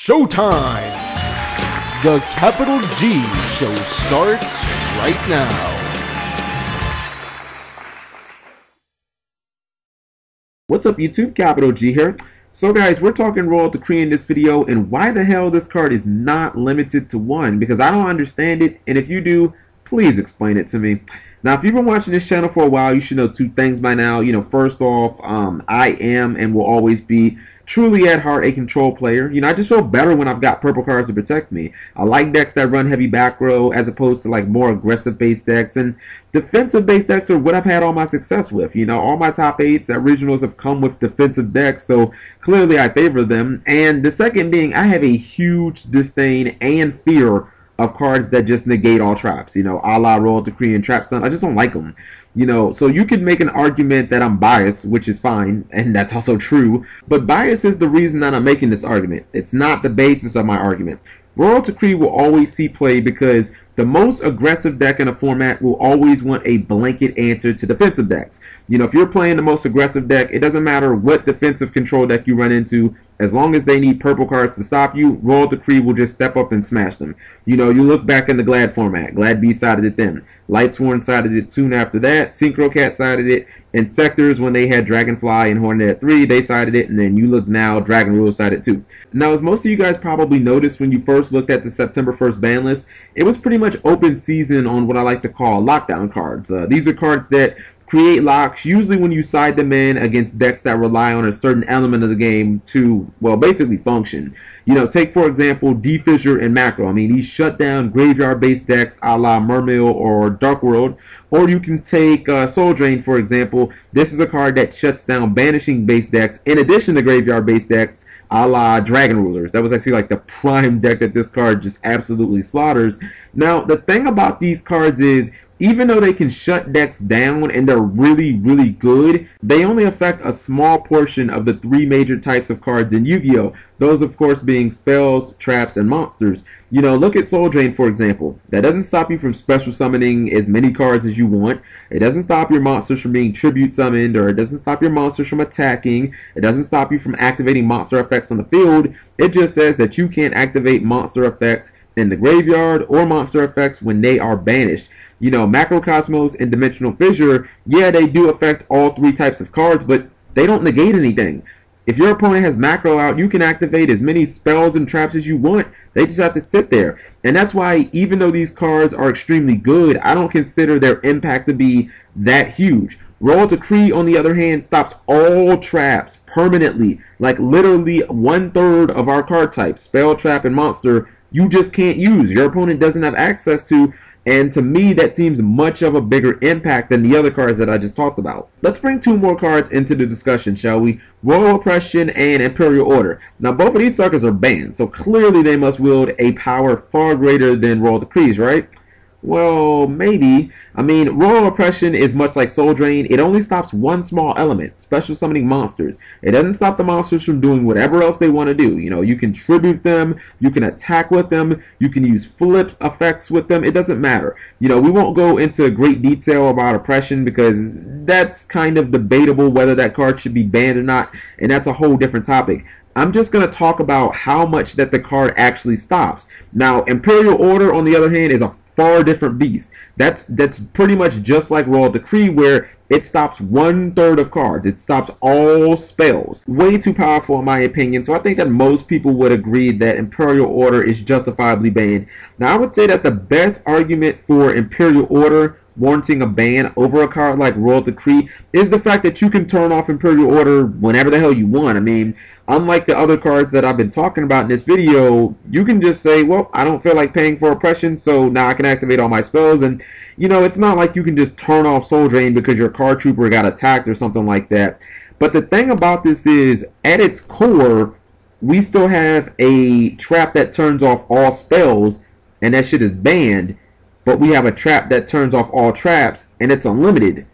Showtime! The Capital G Show starts right now. What's up YouTube, Capital G here. So guys, we're talking Royal Decree in this video, and why the hell this card is not limited to one, because I don't understand it, and if you do, please explain it to me. Now, if you've been watching this channel for a while, you should know two things by now. First off, I am and will always be truly at heart a control player. I just feel better when I've got purple cards to protect me. I like decks that run heavy back row as opposed to like more aggressive base decks, and defensive base decks are what I've had all my success with. All my top 8s at regionals have come with defensive decks, so clearly I favor them. And the second being, I have a huge disdain and fear of cards that just negate all traps, a la Royal Decree and Trap Stun. I just don't like them. So you could make an argument that I'm biased, which is fine, and that's also true, but bias is the reason that I'm making this argument. It's not the basis of my argument. Royal Decree will always see play because the most aggressive deck in a format will always want a blanket answer to defensive decks. If you're playing the most aggressive deck, it doesn't matter what defensive control deck you run into. As long as they need purple cards to stop you, Royal Decree will just step up and smash them. You look back in the Glad format. Glad B sided it then. Lightsworn sided it soon after that. Synchro Cat sided it. And Sectors, when they had Dragonfly and Hornet at 3, they sided it. And then you look now, Dragon Rule sided too. Now, as most of you guys probably noticed when you first looked at the September 1st ban list, it was pretty much open season on what I like to call lockdown cards. These are cards that create locks, usually when you side them in against decks that rely on a certain element of the game to, well, basically function. Take for example D-Fissure and Macro. These shut down graveyard-based decks a la Mermail or Dark World. Or you can take Soul Drain, for example. This is a card that shuts down banishing-based decks in addition to graveyard-based decks a la Dragon Rulers. That was actually like the prime deck that this card just absolutely slaughters. Now, the thing about these cards is, even though they can shut decks down and they're really, really good, they only affect a small portion of the 3 major types of cards in Yu-Gi-Oh! Those, of course, being spells, traps, and monsters. Look at Soul Drain, for example. That doesn't stop you from special summoning as many cards as you want. It doesn't stop your monsters from being tribute summoned, or it doesn't stop your monsters from attacking. It doesn't stop you from activating monster effects on the field. It just says that you can't activate monster effects in the graveyard or monster effects when they are banished. Macrocosmos and Dimensional Fissure, yeah, they do affect all 3 types of cards, but they don't negate anything. If your opponent has Macro out, you can activate as many spells and traps as you want. They just have to sit there. And that's why, even though these cards are extremely good, I don't consider their impact to be that huge. Royal Decree, on the other hand, stops all traps permanently. Like literally 1/3 of our card types, spell, trap, and monster, you just can't use. Your opponent doesn't have access to. And to me, that seems much of a bigger impact than the other cards that I just talked about. Let's bring 2 more cards into the discussion, shall we? Royal Oppression and Imperial Order. Now, both of these suckers are banned, so clearly they must wield a power far greater than Royal Decrees, right? Well, maybe. Royal Oppression is much like Soul Drain. It only stops one small element, special summoning monsters. It doesn't stop the monsters from doing whatever else they want to do. You can tribute them, you can attack with them, you can use flip effects with them. It doesn't matter. We won't go into great detail about Oppression because that's kind of debatable whether that card should be banned or not, and that's a whole different topic. I'm just going to talk about how much that the card actually stops. Now, Imperial Order, on the other hand, is a far different beast. That's pretty much just like Royal Decree, where it stops 1/3 of cards. It stops all spells. Way too powerful in my opinion, so I think that most people would agree that Imperial Order is justifiably banned. Now, I would say that the best argument for Imperial Order warranting a ban over a card like Royal Decree is the fact that you can turn off Imperial Order whenever the hell you want. Unlike the other cards that I've been talking about in this video, you can just say, well, I don't feel like paying for Oppression, so now I can activate all my spells. And, it's not like you can just turn off Soul Drain because your card trooper got attacked or something like that. But the thing about this is, at its core, we still have a trap that turns off all spells, and that shit is banned. But we have a trap that turns off all traps, and it's unlimited.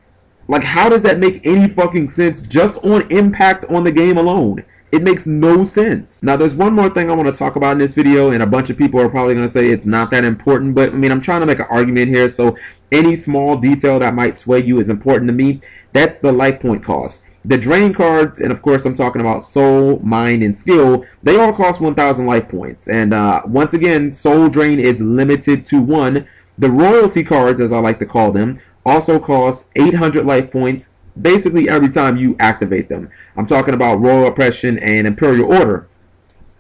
Like, how does that make any fucking sense just on impact on the game alone? It makes no sense. Now, there's one more thing I want to talk about in this video, and a bunch of people are probably going to say it's not that important, but I'm trying to make an argument here, so any small detail that might sway you is important to me. That's the life point cost. The drain cards, and of course I'm talking about Soul, Mind, and Skill, they all cost 1,000 life points. And once again, Soul Drain is limited to 1. The royalty cards, as I like to call them, also cost 800 life points basically every time you activate them. I'm talking about Royal Oppression and Imperial Order.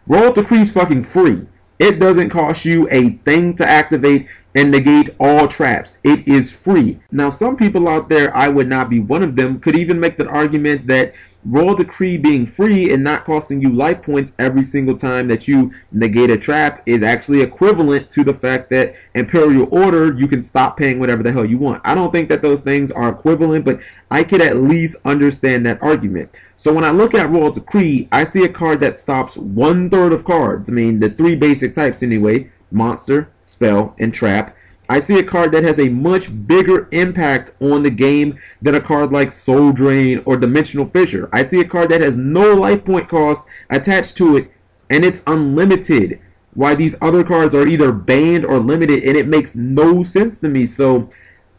Royal Decree is fucking free. It doesn't cost you a thing to activate and negate all traps. It is free. Now, some people out there, I would not be one of them, could even make the argument that Royal Decree being free and not costing you life points every single time that you negate a trap is actually equivalent to the fact that Imperial Order, you can stop paying whatever the hell you want. I don't think that those things are equivalent, but I could at least understand that argument. So when I look at Royal Decree, I see a card that stops 1/3 of cards. I mean, the 3 basic types anyway: monster, spell, and trap. I see a card that has a much bigger impact on the game than a card like Soul Drain or Dimensional Fissure. I see a card that has no life point cost attached to it, and it's unlimited. Why these other cards are either banned or limited, and it makes no sense to me. So,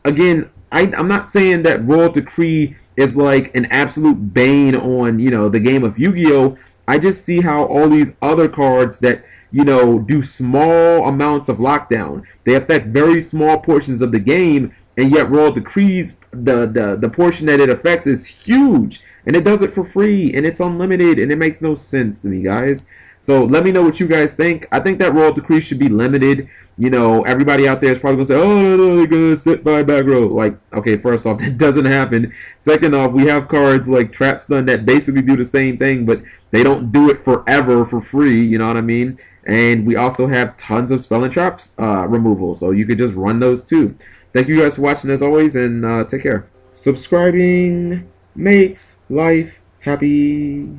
again, I'm not saying that Royal Decree is like an absolute bane on, you know, the game of Yu-Gi-Oh! I just see how all these other cards that, you know, do small amounts of lockdown, they affect very small portions of the game, and yet Royal Decrees, the portion that it affects is huge, and it does it for free, and it's unlimited, and it makes no sense to me, guys. So let me know what you guys think. I think that Royal Decree should be limited. You know, everybody out there is probably going to say, oh, no, they're going to sit 5 back row. Like, okay, first off, that doesn't happen. Second off, we have cards like Trap Stun that basically do the same thing, but they don't do it forever for free, you know what I mean? And we also have tons of spell and traps removal, so you could just run those too. Thank you guys for watching as always, and take care. Subscribing makes life happy.